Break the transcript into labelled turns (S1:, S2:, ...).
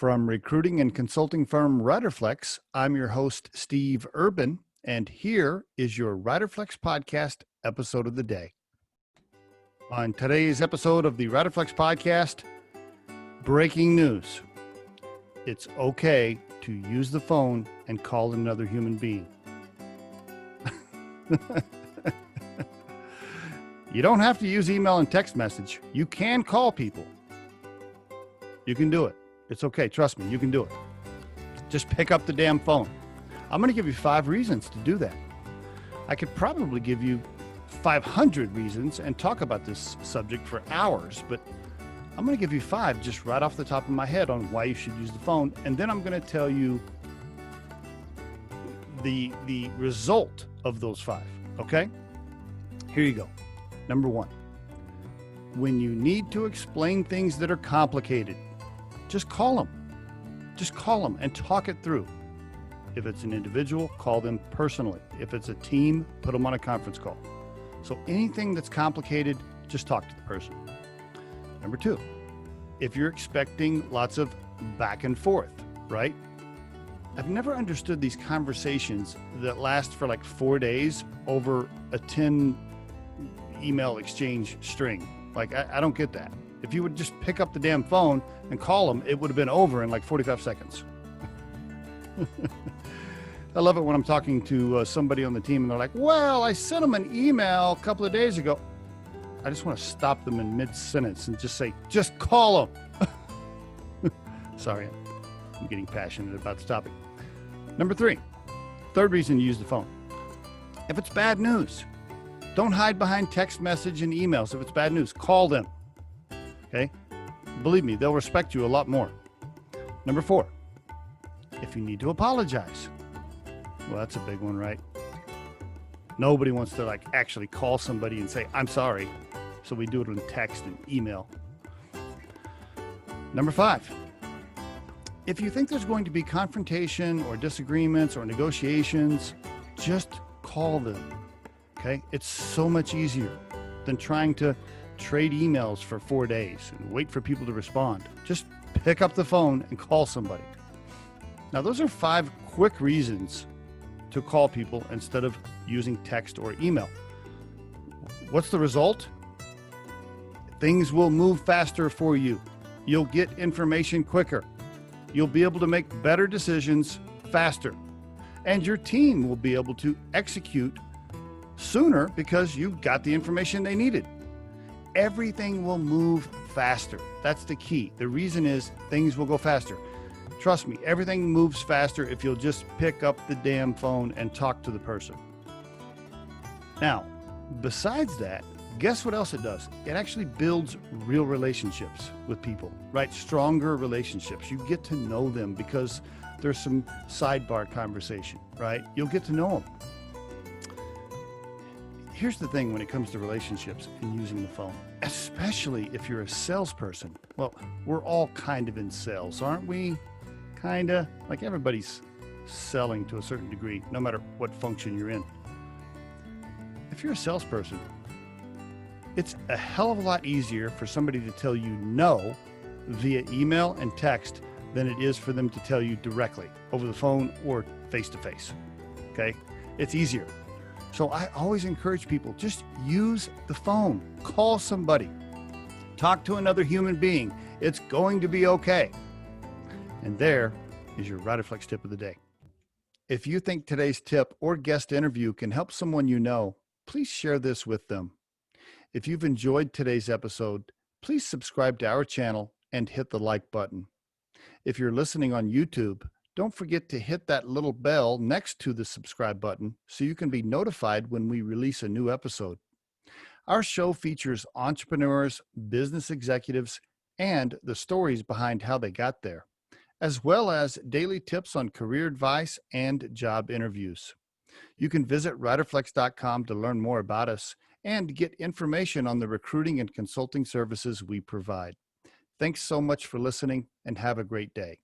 S1: From recruiting and consulting firm Riderflex, I'm your host, Steve Urban, and here is your Riderflex podcast episode of the day. On today's episode of the Riderflex podcast, breaking news. It's okay to use the phone and call another human being. You don't have to use email and text message. You can call people. You can do it. It's okay. Trust me, you can do it. Just pick up the damn phone. I'm going to give you 5 reasons to do that. I could probably give you 500 reasons and talk about this subject for hours, but I'm going to give you 5 just right off the top of my head on why you should use the phone. And then I'm going to tell you the result of those 5. Okay? Here you go. Number 1, when you need to explain things that are complicated, just call them. Just call them and talk it through. If it's an individual, call them personally. If it's a team, put them on a conference call. So anything that's complicated, just talk to the person. Number 2, if you're expecting lots of back and forth, right? I've never understood these conversations that last for like 4 days over a 10 email exchange string. Like, I don't get that. If you would just pick up the damn phone and call them, it would have been over in like 45 seconds. I love it when I'm talking to somebody on the team and they're like, well, I sent them an email a couple of days ago. I just want to stop them in mid-sentence and just say, just call them. Sorry, I'm getting passionate about this topic. Number 3, third reason you use the phone. If it's bad news, don't hide behind text message and emails. If it's bad news, call them. Okay? Believe me, they'll respect you a lot more. Number 4, if you need to apologize. Well, that's a big one, right? Nobody wants to like actually call somebody and say, I'm sorry. So we do it in text and email. Number 5, if you think there's going to be confrontation or disagreements or negotiations, just call them. Okay? It's so much easier than trying to trade emails for 4 days and wait for people to respond. Just pick up the phone and call somebody. Now, those are 5 quick reasons to call people instead of using text or email. What's the result? Things will move faster for you. You'll get information quicker. You'll be able to make better decisions faster. And your team will be able to execute sooner because you got the information they needed. Everything will move faster. That's the key. The reason is things will go faster. Trust me, everything moves faster if you'll just pick up the damn phone and talk to the person. Now, besides that, guess what else it does? It actually builds real relationships with people, right? Stronger relationships. You get to know them because there's some sidebar conversation, right? You'll get to know them. Here's the thing when it comes to relationships and using the phone, especially if you're a salesperson. Well, we're all kind of in sales, aren't we? Kinda. Like everybody's selling to a certain degree, no matter what function you're in. If you're a salesperson, it's a hell of a lot easier for somebody to tell you no via email and text than it is for them to tell you directly over the phone or face-to-face. Okay? It's easier. So I always encourage people, just use the phone. Call somebody. Talk to another human being. It's going to be okay. And there is your Riderflex tip of the day. If you think today's tip or guest interview can help someone you know, please share this with them. If you've enjoyed today's episode, please subscribe to our channel and hit the like button. If you're listening on YouTube, don't forget to hit that little bell next to the subscribe button so you can be notified when we release a new episode. Our show features entrepreneurs, business executives, and the stories behind how they got there, as well as daily tips on career advice and job interviews. You can visit riderflex.com to learn more about us and get information on the recruiting and consulting services we provide. Thanks so much for listening and have a great day.